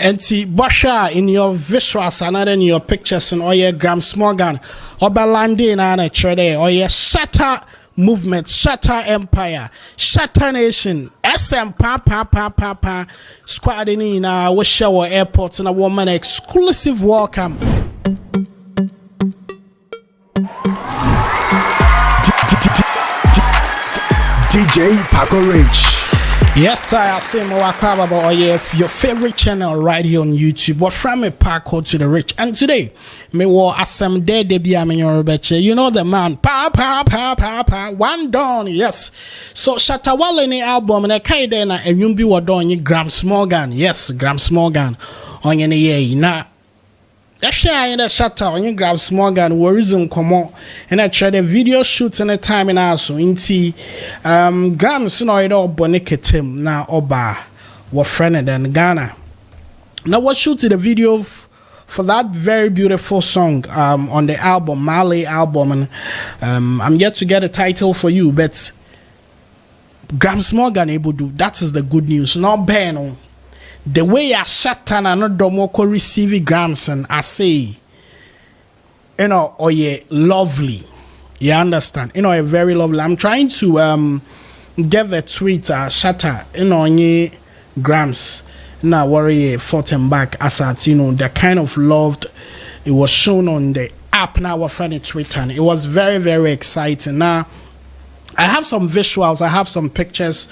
And see, Basha in your visuals and in your pictures and all your Gramps Morgan, or Balandi and a trade, or your Shatta movement, Shatta Empire, Shatta Nation, SM pa squad in our Wishawa airport and a woman exclusive welcome. DJ Paco Rich. Yes, sir. I say more about your favorite channel right here on YouTube. What from a Paco to the Rich, and today me war some day be am in your betcha. You know the man, pa one down. Yes. So Shatta Wale ni album na kai de na enyumbi wa don yi Gramps Morgan. Yes, Gramps Morgan on ye ye na. Share in the Shatta when you Gramps Morgan were reason come on and I tried a video shoot in a time in also inti Gramps no it all boniketim na oba were friend and Ghana. Now what shoot the video for that very beautiful song on the album Malay album, and I'm yet to get a title for you, but Gramps Morgan able to, that is the good news. Not bad. The way I Shatta and not domoko receive Gramps and I say, you know, oh yeah, lovely. You understand? You know, a very lovely. I'm trying to get the tweet Shatta, you know, nye Gramps. Now worry fought him back as at, you know, the kind of loved it was shown on the app now we're friendly Twitter. And it was very, very exciting. Now I have some visuals, I have some pictures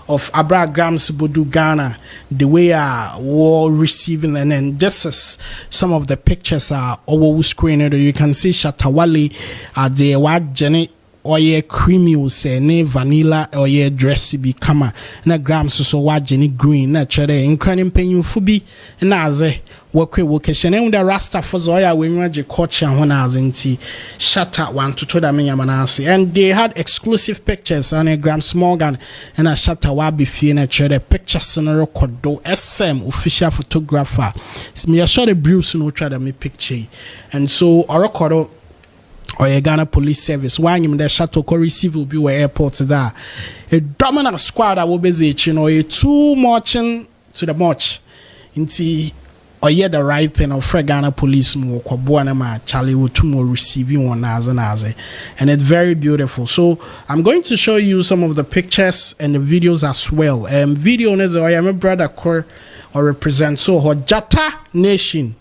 of Abra Gramps Budu Ghana, the way war receiving, and then this is some of the pictures over screen. You can see Shatta Wale the white Jenny or ye creamy will say ne vanilla or ye dressy be kama na Gramps so white Jenny green na chere incredible pen you fubi na ze work and the rasta for Zoya when you had coach and when I was in Shatta one to the Manasi, and they had exclusive pictures on a Gramps Morgan and a Shatta Wabi Fiena chere pictures in a record SM official photographer. It's me I shot a Bruce no try to me picture, and so a record or a Ghana police service. Why him the Shatta ko receive will be where airport there. A dominant squad that will be you know a too much to the much into or yeah the right thing of Ghana police mo kwa Charlie will two more receiving one as and it's very beautiful. So I'm going to show you some of the pictures and the videos as well. Video is I am a brother core or represent so Shatta Nation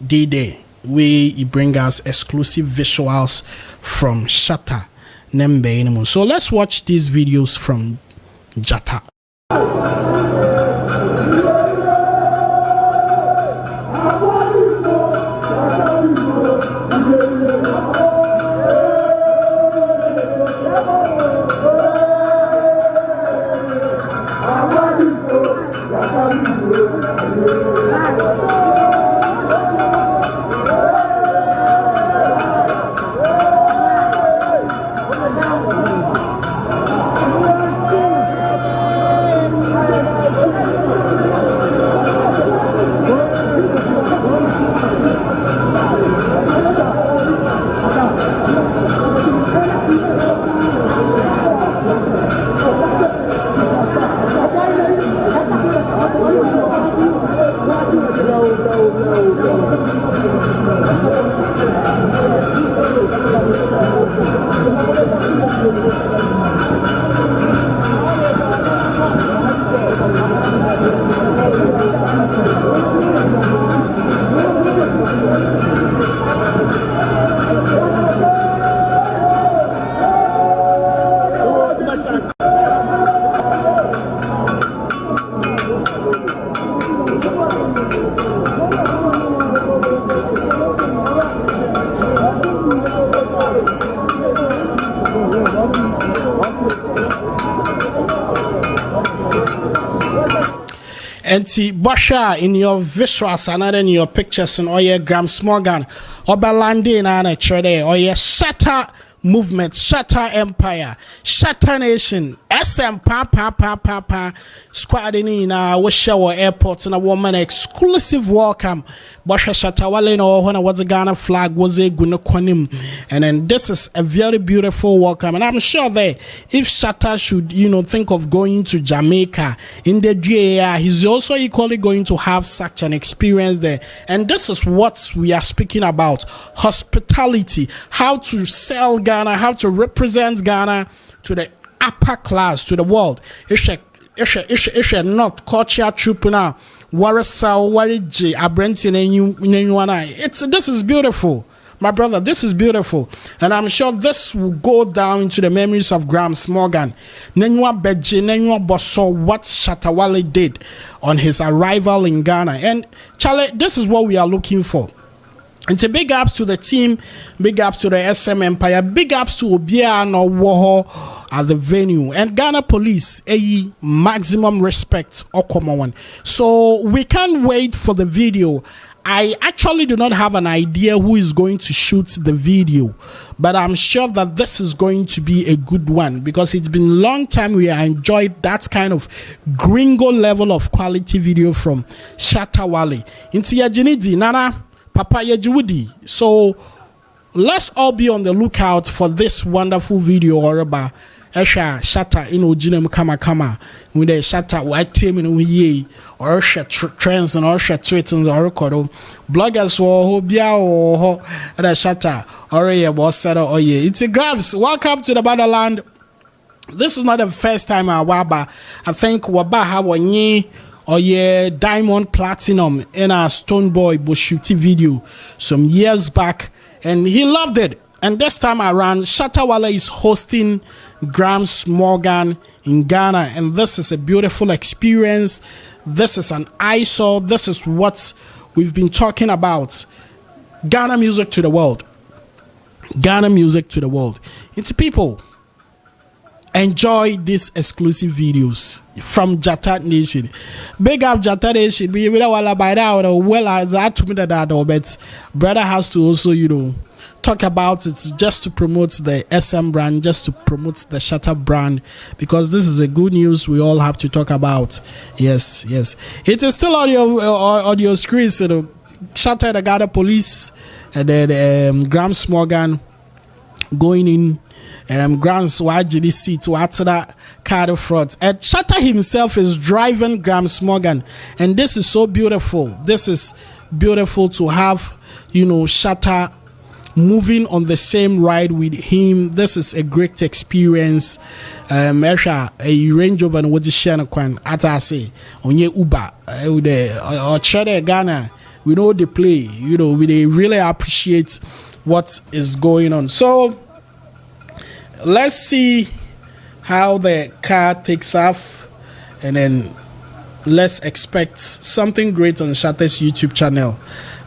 D-Day. We bring us exclusive visuals from Shatta Nembe. So let's watch these videos from Shatta. And see, Basha in your visuals and in your pictures and all your Gramps Morgan, or Balandi and a trade, or your Shatta movement, Shatta Empire, Shatta Nation, SM pa squad in we show airports and a woman exclusive welcome. Bosha Shatta Wale no when I was a Ghana flag was a gunakonim. And then this is a very beautiful welcome. And I'm sure that if Shatta should, think of going to Jamaica in the GAR, he's also equally going to have such an experience there. And this is what we are speaking about: hospitality, how to sell Ghana, how to represent Ghana to the upper class, to the world. It's not culture troop now. This is beautiful, my brother. This is beautiful, and I'm sure this will go down into the memories of Gramps Morgan. Nenwa Beji, Nenwa Bosso, what Shatta Wale did on his arrival in Ghana. And Charlie, this is what we are looking for. And so big ups to the team, big ups to the SM Empire, big ups to Obia no Woho at the venue, and Ghana Police, a maximum respect or common one. So we can't wait for the video. I actually do not have an idea who is going to shoot the video, but I'm sure that this is going to be a good one, because it's been a long time we enjoyed that kind of gringo level of quality video from Shatta Wale. Inti ya jinidi nana Papa Yejiwudi. So let's all be on the lookout for this wonderful video. Or about Shatta Jinem kama with a Shatta white team in we or trends and or tweets or record bloggers or bia or Shatta or a boss set or it's a Gramps. Welcome to the Motherland. This is not the first time I think Wabaha Wanyi or diamond platinum in a Stone Boy Bushuti video some years back, and he loved it. And this time around, Shatta Wale is hosting Gramps Morgan in Ghana, and this is a beautiful experience. This is an eyesore. This is what we've been talking about. Ghana music to the world. Ghana music to the world. It's people. Enjoy these exclusive videos from Jatta Nation. Big up Jatta Nation. We don't want by now. Well, as I to me that but brother has to also, talk about it just to promote the SM brand, just to promote the Shatta brand, because this is a good news we all have to talk about. Yes. It is still on your screen. So Shatta the Ghana Police and then Gramps Morgan going in. Gramps YGDC to answer that card front, and Shatta himself is driving Gramps Morgan, and this is so beautiful. This is beautiful to have Shatta moving on the same ride with him. This is a great experience. A Range Rover and what the share kwan as I say on your Uber or Cheddar Ghana, we know they play. We really appreciate what is going on. So let's see how the car takes off, and then let's expect something great on Shatta's YouTube channel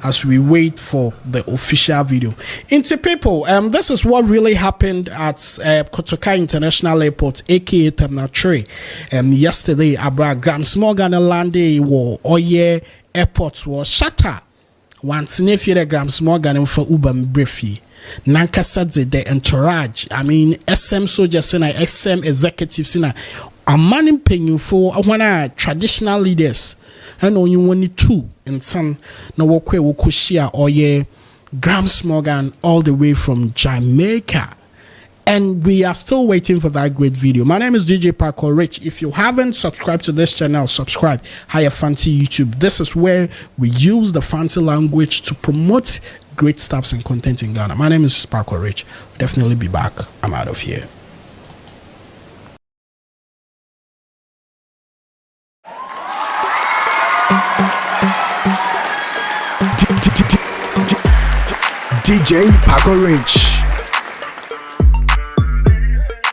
as we wait for the official video. Into people, this is what really happened at Kotoka International Airport, aka Terminal 3. Yesterday, Gramps Morgan landed Oye Airport was Shatta. Once near Gramps Morgan for Uber briefly. Nankasadze the entourage. I mean, SM soldiers and SM executives in a man paying for one traditional leaders, and only one two and some no walk wukushia or Gramps Morgan all the way from Jamaica. And we are still waiting for that great video. My name is DJ Parker Rich. If you haven't subscribed to this channel, subscribe. Higher Fancy YouTube. This is where we use the fancy language to promote great stuffs and content in Ghana. My name is Parker Rich. We'll definitely be back. I'm out of here. DJ Parker Rich.